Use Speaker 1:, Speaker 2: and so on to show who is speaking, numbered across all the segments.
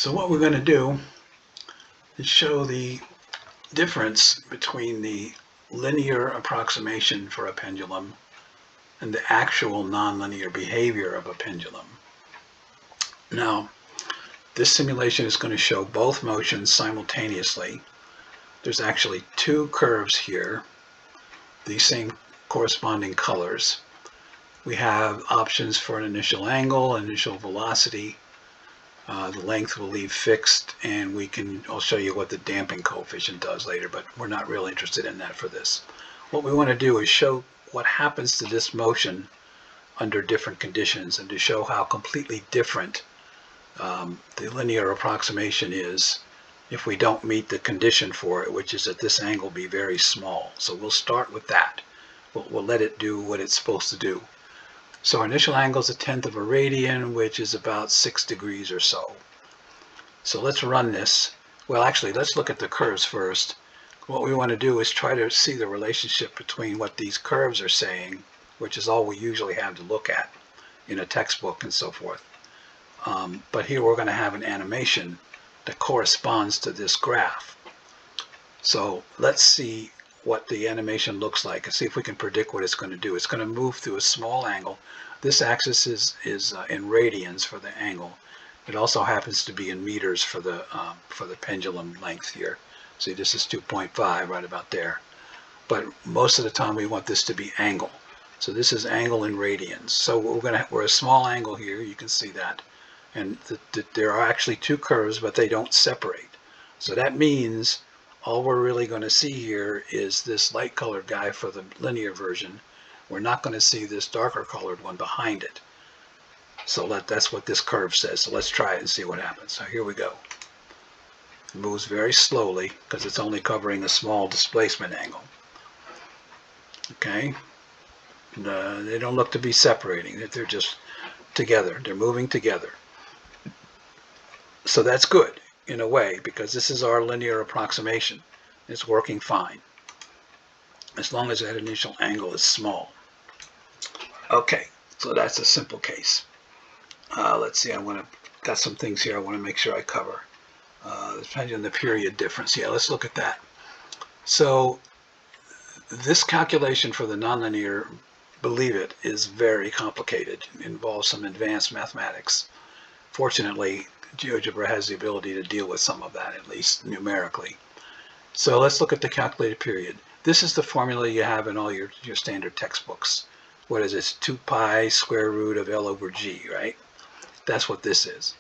Speaker 1: So what we're going to do is show the difference between the linear approximation for a pendulum and the actual nonlinear behavior of a pendulum. Now, this simulation is going to show both motions simultaneously. There's actually two curves here, these same corresponding colors. We have options for an initial angle, initial velocity. The length we'll leave fixed, and I'll show you what the damping coefficient does later, but we're not really interested in that for this. What we want to do is show what happens to this motion under different conditions, and to show how completely different the linear approximation is if we don't meet the condition for it, which is that this angle be very small. So we'll start with that. We'll let it do what it's supposed to do. So our initial angle is 1/10 of a radian, which is about 6 degrees or so. So let's run this. Well, actually, let's look at the curves first. What we want to do is try to see the relationship between what these curves are saying, which is all we usually have to look at in a textbook and so forth. But here we're going to have an animation that corresponds to this graph. So let's see what the animation looks like and see if we can predict what it's going to do. It's going to move through a small angle. This axis is in radians for the angle. It also happens to be in meters for the pendulum length here. See, this is 2.5 right about there. But most of the time we want this to be angle. So this is angle in radians. So we're a small angle here. You can see that. And there are actually two curves, but they don't separate. So that means all we're really going to see here is this light colored guy for the linear version. We're not going to see this darker colored one behind it. So that's what this curve says. So let's try it and see what happens. So here we go. It moves very slowly because it's only covering a small displacement angle. Okay. And, they don't look to be separating. They're just together. They're moving together. So that's good in a way, because this is our linear approximation. It's working fine as long as that initial angle is small. Okay, so that's a simple case. Let's see, got some things here I want to make sure I cover. Depending on the period difference. Yeah, let's look at that. So this calculation for the nonlinear, believe it, is very complicated. It involves some advanced mathematics. Fortunately, Geogebra has the ability to deal with some of that, at least numerically. So let's look at the calculated period. This is the formula you have in all your standard textbooks. What is this? 2 pi square root of L over G, right? That's what this is.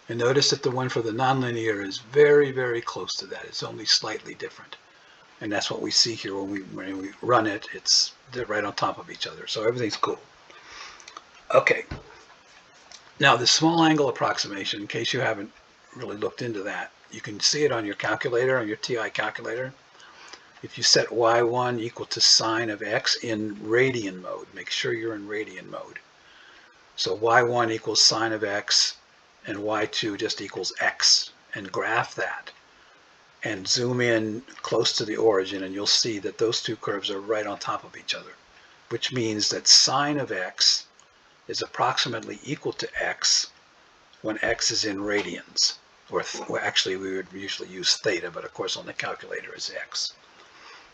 Speaker 1: And notice that the one for the nonlinear is very, very close to that. It's only slightly different. And that's what we see here when we run it. They're right on top of each other. So everything's cool. Okay. Now, the small angle approximation, in case you haven't really looked into that, you can see it on your calculator, on your TI calculator. If you set y1 equal to sine of x in radian mode, make sure you're in radian mode. So y1 equals sine of x, and y2 just equals x, and graph that. And zoom in close to the origin, and you'll see that those two curves are right on top of each other, which means that sine of x is approximately equal to x when x is in radians. Well, actually, we would usually use theta, but of course on the calculator is x.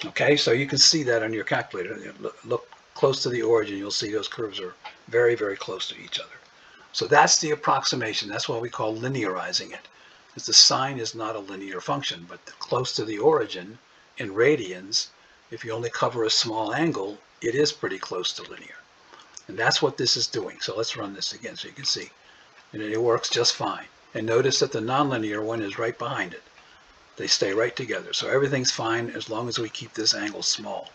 Speaker 1: Okay, so you can see that on your calculator. Look close to the origin, you'll see those curves are very, very close to each other. So that's the approximation. That's what we call linearizing it. Because the sine is not a linear function, but close to the origin in radians, if you only cover a small angle, it is pretty close to linear. And that's what this is doing. So let's run this again so you can see. And it works just fine. And notice that the nonlinear one is right behind it. They stay right together. So everything's fine as long as we keep this angle small.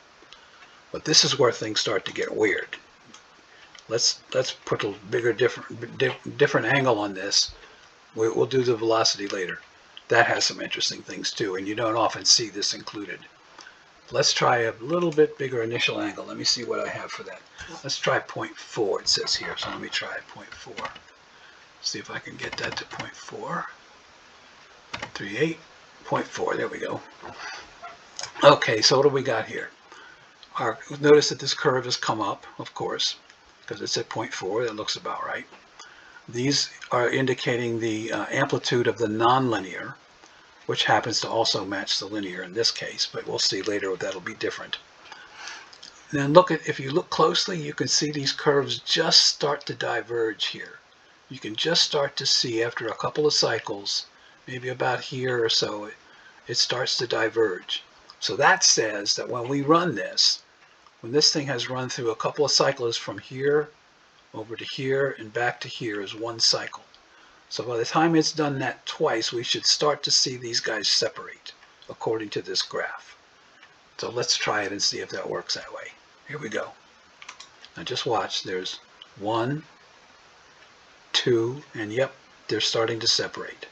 Speaker 1: But this is where things start to get weird. Let's put a bigger, different angle on this. We'll do the velocity later. That has some interesting things too, and you don't often see this included. Let's try a little bit bigger initial angle. Let me see what I have for that. Let's try 0.4, it says here. So let me try 0.4. See if I can get that to 0.4. 38, 0.4, there we go. Okay, so what do we got here? Notice that this curve has come up, of course, because it's at 0.4. That looks about right. These are indicating the amplitude of the nonlinear, which happens to also match the linear in this case, but we'll see later that'll be different. Then if you look closely, you can see these curves just start to diverge here. You can just start to see after a couple of cycles, maybe about here or so, it starts to diverge. So that says that when we run this, when this thing has run through a couple of cycles from here over to here and back to here is one cycle. So by the time it's done that twice, we should start to see these guys separate according to this graph. So let's try it and see if that works that way. Here we go. Now just watch. There's 1, 2, and yep, they're starting to separate.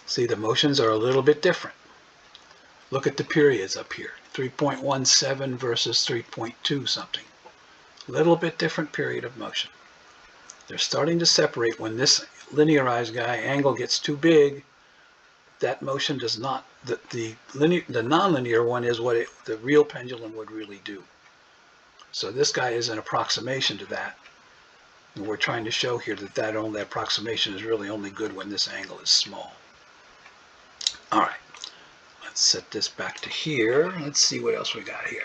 Speaker 1: See, the motions are a little bit different. Look at the periods up here. 3.17 versus 3.2 something. A little bit different period of motion. They're starting to separate. When this linearized guy angle gets too big, that motion does not, the nonlinear one is what the real pendulum would really do. So this guy is an approximation to that. And we're trying to show here that that approximation is really only good when this angle is small. All right, let's set this back to here. Let's see what else we got here.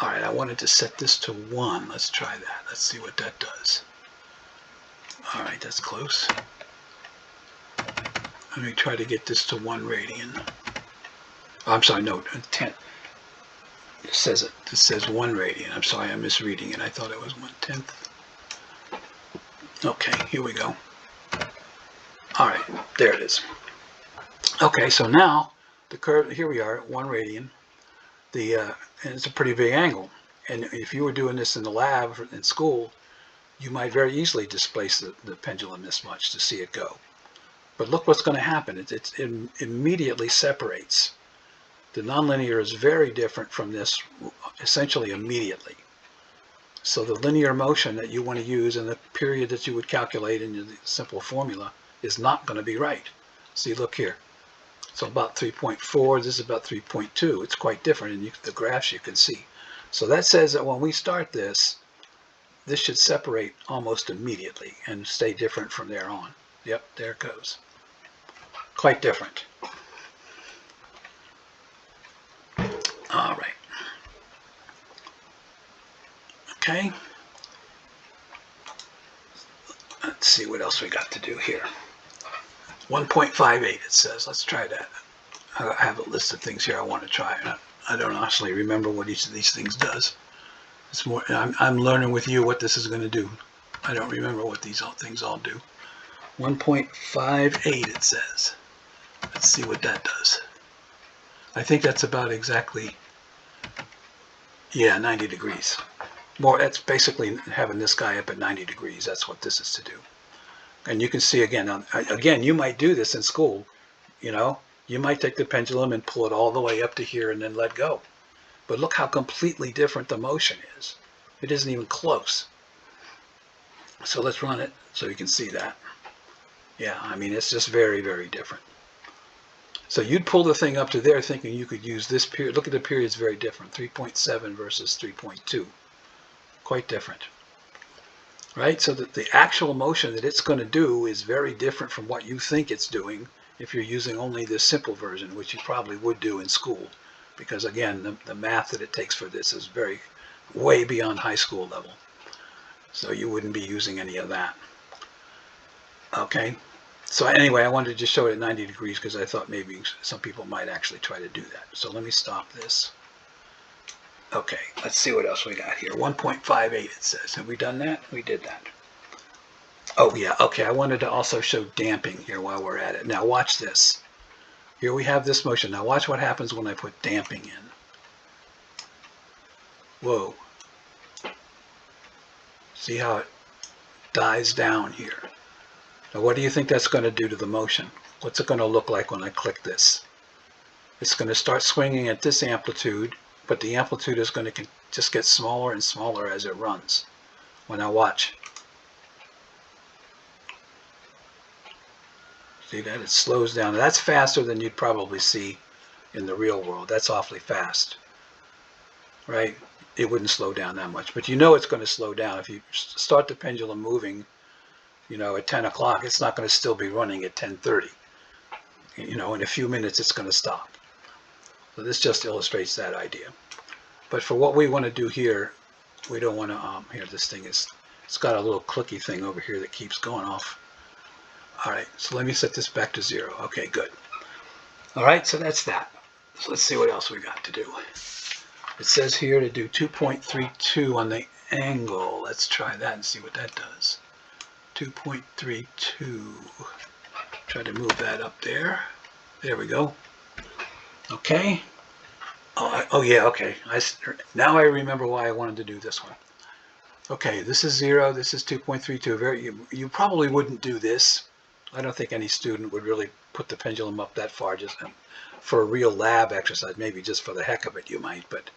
Speaker 1: All right, I wanted to set this to 1. Let's try that. Let's see what that does. All right, that's close. Let me try to get this to 1 radian. Oh, I'm sorry, no, 10. It says 1 radian. I'm sorry, I'm misreading it. I thought it was 1/10. Okay, here we go. All right, there it is. Okay, so now the curve, here we are at 1 radian. And it's a pretty big angle. And if you were doing this in the lab or in school, you might very easily displace the pendulum this much to see it go. But look what's going to happen. It immediately separates. The nonlinear is very different from this, essentially immediately. So the linear motion that you want to use and the period that you would calculate in the simple formula is not going to be right. See, look here. So about 3.4, this is about 3.2. It's quite different in the graphs you can see. So that says that when we start this should separate almost immediately and stay different from there on. Yep, there it goes. Quite different. All right. Okay. Let's see what else we got to do here. 1.58 it says. Let's try that. I have a list of things here I want to try. I don't honestly remember what each of these things does. It's more. I'm learning with you what this is going to do. I don't remember what these things all do. 1.58 it says. Let's see what that does. I think that's about exactly, yeah, 90 degrees. More, that's basically having this guy up at 90 degrees. That's what this is to do. And you can see again, you might do this in school. You know, you might take the pendulum and pull it all the way up to here and then let go. But look how completely different the motion is. It isn't even close. So let's run it so you can see that. Yeah, I mean, it's just very, very different. So you'd pull the thing up to there thinking you could use this period. Look at the periods, very different. 3.7 versus 3.2. Quite different. Right? So that the actual motion that it's going to do is very different from what you think it's doing if you're using only this simple version, which you probably would do in school. Because again, the math that it takes for this is way beyond high school level. So you wouldn't be using any of that. Okay. So anyway, I wanted to just show it at 90 degrees because I thought maybe some people might actually try to do that. So let me stop this. Okay, let's see what else we got here. 1.58 it says. Have we done that? We did that. Oh yeah, okay. I wanted to also show damping here while we're at it. Now watch this. Here we have this motion. Now watch what happens when I put damping in. Whoa. See how it dies down here. Now what do you think that's going to do to the motion? What's it going to look like when I click this? It's going to start swinging at this amplitude, but the amplitude is going to just get smaller and smaller as it runs. When I watch. See that? It slows down. That's faster than you'd probably see in the real world. That's awfully fast. Right? It wouldn't slow down that much. But you know it's going to slow down. If you start the pendulum moving you know, at 10 o'clock, it's not going to still be running at 10:30. You know, in a few minutes, it's going to stop. So this just illustrates that idea. But for what we want to do here, we don't want to, here, this thing is, it's got a little clicky thing over here that keeps going off. All right, so let me set this back to 0. Okay, good. All right, so that's that. So let's see what else we got to do. It says here to do 2.32 on the angle. Let's try that and see what that does. 2.32. Try to move that up there. There we go. Okay. Oh yeah, okay. Now I remember why I wanted to do this one. Okay, this is 0, this is 2.32. You probably wouldn't do this. I don't think any student would really put the pendulum up that far just for a real lab exercise. Maybe just for the heck of it you might, but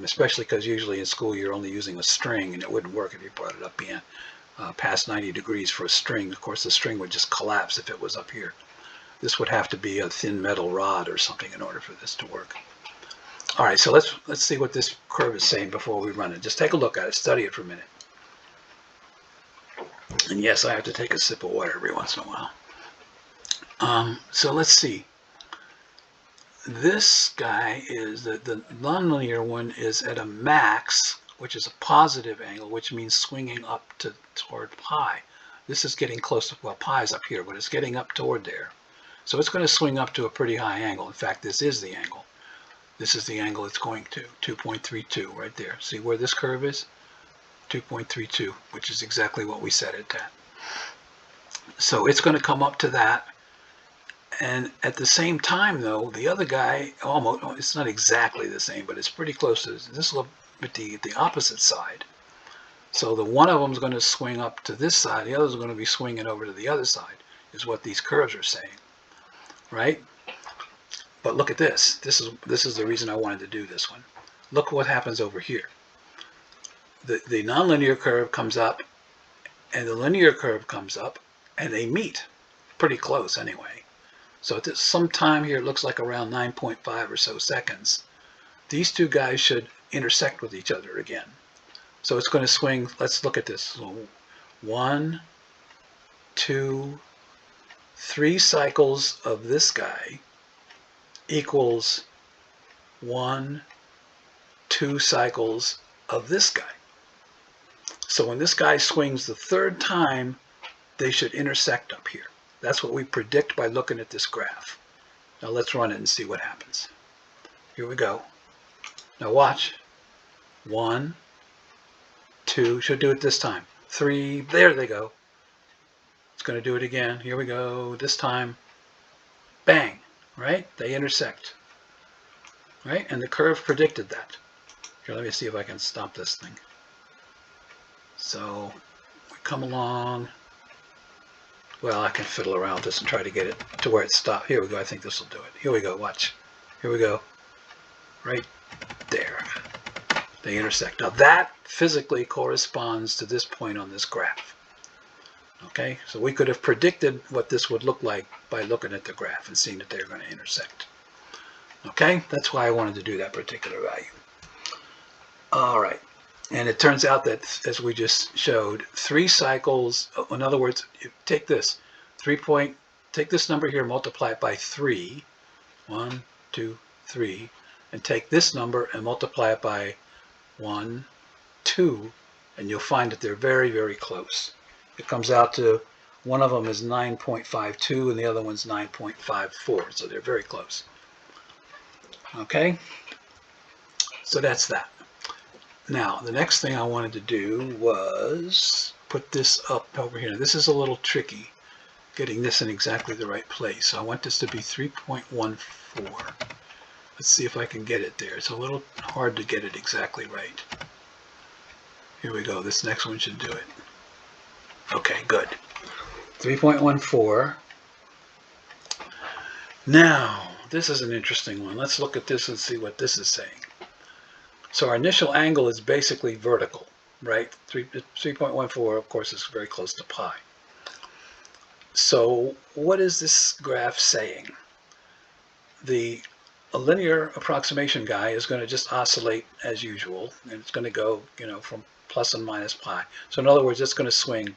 Speaker 1: especially because usually in school you're only using a string, and it wouldn't work if you brought it up beyond past 90 degrees for a string. Of course, the string would just collapse if it was up here. This would have to be a thin metal rod or something in order for this to work. All right, so let's see what this curve is saying before we run it. Just take a look at it, study it for a minute. And yes, I have to take a sip of water every once in a while. So let's see. This guy is, the nonlinear one is at a max, which is a positive angle, which means swinging up toward pi. This is getting close to, well, pi is up here, but it's getting up toward there. So it's going to swing up to a pretty high angle. In fact, this is the angle. This is the angle it's going to, 2.32 right there. See where this curve is? 2.32, which is exactly what we set it at. So it's going to come up to that. And at the same time, though, the other guy, almost, it's not exactly the same, but it's pretty close to this. This will be the opposite side. So the one of them is going to swing up to this side. The other is going to be swinging over to the other side, is what these curves are saying, right? But look at this. This is the reason I wanted to do this one. Look what happens over here. The nonlinear curve comes up, and the linear curve comes up, and they meet pretty close anyway. So at some time here, it looks like around 9.5 or so seconds, these two guys should intersect with each other again. So it's going to swing. Let's look at this. So 1, 2, 3 cycles of this guy equals 1, 2 cycles of this guy. So when this guy swings the third time, they should intersect up here. That's what we predict by looking at this graph. Now let's run it and see what happens. Here we go. Now watch. 1, 2, should do it this time. 3, there they go. It's going to do it again. Here we go. This time, bang, right? They intersect, right? And the curve predicted that. Here, let me see if I can stop this thing. So we come along. Well, I can fiddle around with this and try to get it to where it stops. Here we go. I think this will do it. Here we go. Watch. Here we go. Right there. They intersect. Now that physically corresponds to this point on this graph. Okay, so we could have predicted what this would look like by looking at the graph and seeing that they're going to intersect. Okay, that's why I wanted to do that particular value. All right, and it turns out that, as we just showed, 3 cycles, in other words, you take this, take this number here, multiply it by 3, 1, 2, 3, and take this number and multiply it by 1, 2, and you'll find that they're very, very close. It comes out to, one of them is 9.52 and the other one's 9.54, so they're very close. Okay, so that's that. Now, the next thing I wanted to do was put this up over here. Now, this is a little tricky, getting this in exactly the right place. So I want this to be 3.14. Let's see if I can get it there. It's a little hard to get it exactly right. Here we go. This next one should do it. Okay, good. 3.14. Now, this is an interesting one. Let's look at this and see what this is saying. So our initial angle is basically vertical, right? 3.14, of course, is very close to pi. So what is this graph saying? The linear approximation guy is going to just oscillate as usual, and it's going to go, from plus and minus pi. So in other words, it's going to swing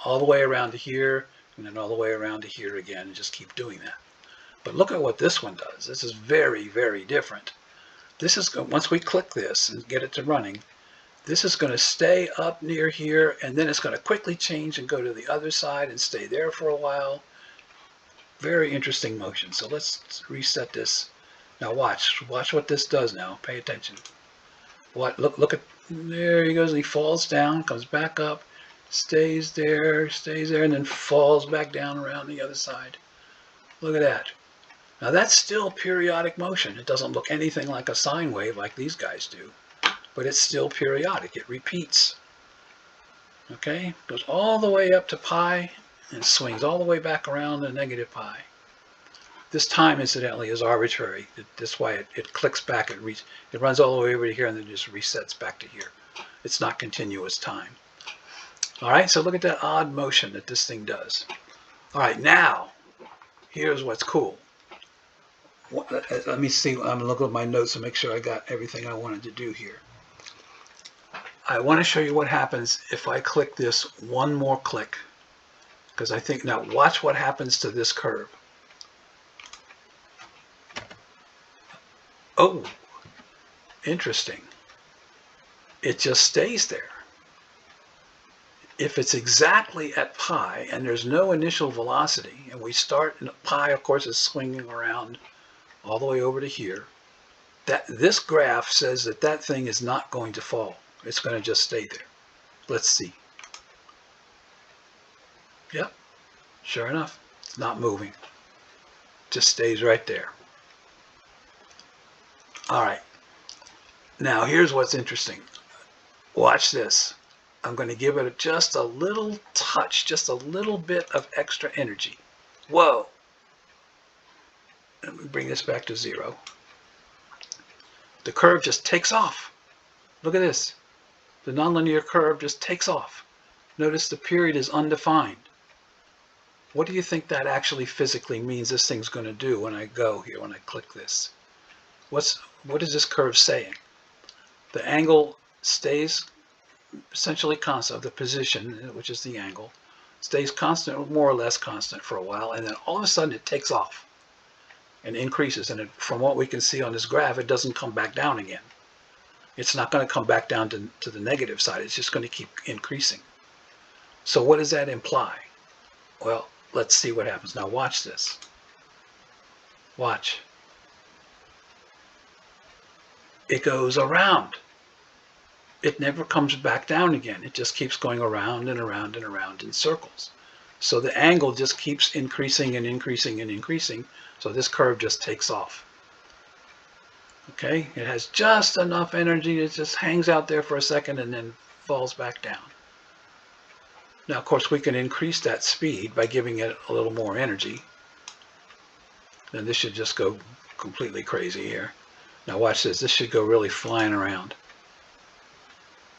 Speaker 1: all the way around to here, and then all the way around to here again, and just keep doing that. But look at what this one does. This is very, very different. This is, once we click this and get it to running, this is going to stay up near here, and then it's going to quickly change and go to the other side and stay there for a while. Very interesting motion. So let's reset this. Now watch what this does now. Pay attention. Look at, there he goes, and he falls down, comes back up, stays there, and then falls back down around the other side. Look at that. Now that's still periodic motion. It doesn't look anything like a sine wave like these guys do, but it's still periodic. It repeats. Okay? Goes all the way up to pi and swings all the way back around to negative pi. This time, incidentally, is arbitrary. That's why it clicks back. It runs all the way over to here and then just resets back to here. It's not continuous time. All right, so look at that odd motion that this thing does. All right, now, here's what's cool. Let me see. I'm looking at my notes to make sure I got everything I wanted to do here. I want to show you what happens if I click this one more click. Because I think, now watch what happens to this curve. Oh, interesting. It just stays there. If it's exactly at pi and there's no initial velocity, and we start, and pi of course is swinging around all the way over to here, this graph says that that thing is not going to fall. It's going to just stay there. Let's see. Yep, sure enough, it's not moving. Just stays right there. All right, now here's what's interesting. Watch this. I'm going to give it just a little touch, just a little bit of extra energy. Whoa. Let me bring this back to 0. The curve just takes off. Look at this. The nonlinear curve just takes off. Notice the period is undefined. What do you think that actually physically means this thing's going to do when I go here, when I click this? What is this curve saying? The angle stays essentially constant, the position, which is the angle, stays constant, more or less constant for a while, and then all of a sudden it takes off and increases. And from what we can see on this graph, it doesn't come back down again. It's not going to come back down to the negative side. It's just going to keep increasing. So what does that imply? Well, let's see what happens. Now watch this. Watch. It goes around. It never comes back down again. It just keeps going around and around and around in circles. So the angle just keeps increasing and increasing and increasing. So this curve just takes off. Okay, it has just enough energy. It just hangs out there for a second and then falls back down. Now, of course, we can increase that speed by giving it a little more energy. Then this should just go completely crazy here. Now watch this. This should go really flying around.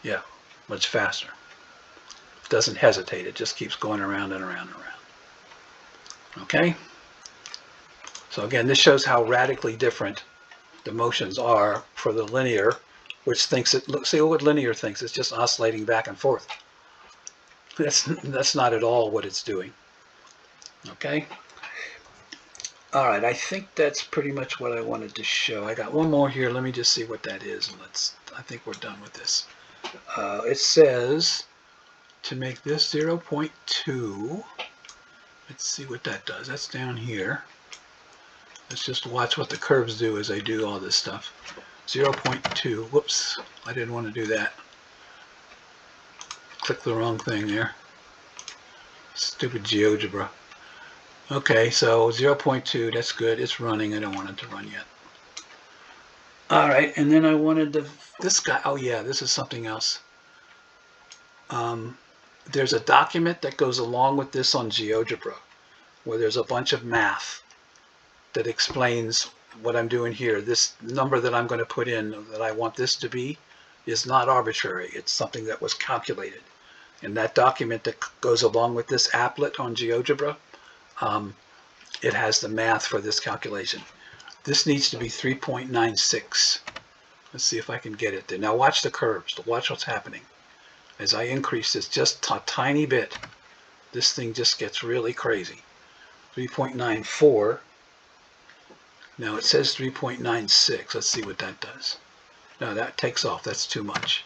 Speaker 1: Yeah, much faster. It doesn't hesitate. It just keeps going around and around and around. Okay? So again, this shows how radically different the motions are for the linear, which thinks it, look, see what linear thinks. It's just oscillating back and forth. That's not at all what it's doing. Okay? All right, I think that's pretty much what I wanted to show. I got one more here. Let me just see what that is. And I think we're done with this. It says to make this 0.2. Let's see what that does. That's down here. Let's just watch what the curves do as I do all this stuff. 0.2. Whoops, I didn't want to do that. Click the wrong thing there. Stupid Geogebra. Okay, so 0.2, that's good. It's running. I don't want it to run yet. All right, and then I wanted this guy. Oh yeah, this is something else. There's a document that goes along with this on Geogebra, where there's a bunch of math that explains what I'm doing here. This number that I'm going to put in, that I want this to be, is not arbitrary. It's something that was calculated. And that document that goes along with this applet on Geogebra, it has the math for this calculation. This needs to be 3.96. Let's see if I can get it there. Now watch the curves. Watch what's happening. As I increase this just a tiny bit, this thing just gets really crazy. 3.94. Now it says 3.96. Let's see what that does. No, that takes off. That's too much.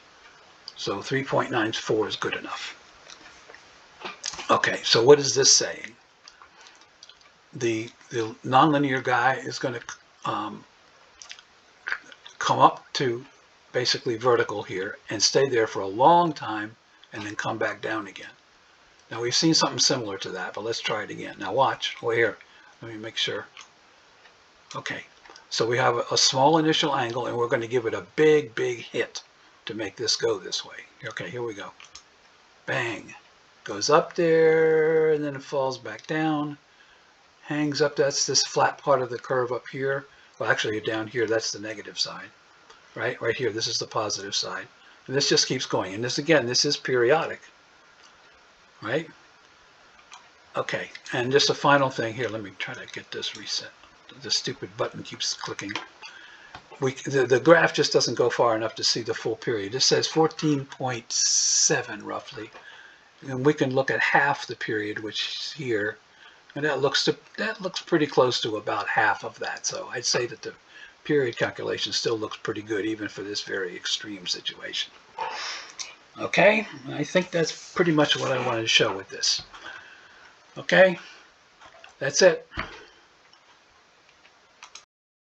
Speaker 1: So 3.94 is good enough. Okay, so what is this saying? The nonlinear guy is going to come up to basically vertical here and stay there for a long time and then come back down again. Now we've seen something similar to that, but let's try it again. Now watch. Oh, here. Let me make sure. Okay, so we have a small initial angle and we're going to give it a big, big hit to make this go this way. Okay, here we go. Bang. Goes up there and then it falls back down. Hangs up. That's this flat part of the curve up here. Well, actually down here, that's the negative side. Right here, this is the positive side. And this just keeps going. And this, again, this is periodic. Right? Okay, and just a final thing here. Let me try to get this reset. The stupid button keeps clicking. The graph just doesn't go far enough to see the full period. This says 14.7 roughly. And we can look at half the period, which is here. And that looks pretty close to about half of that. So I'd say that the period calculation still looks pretty good, even for this very extreme situation. Okay, I think that's pretty much what I wanted to show with this. Okay, that's it.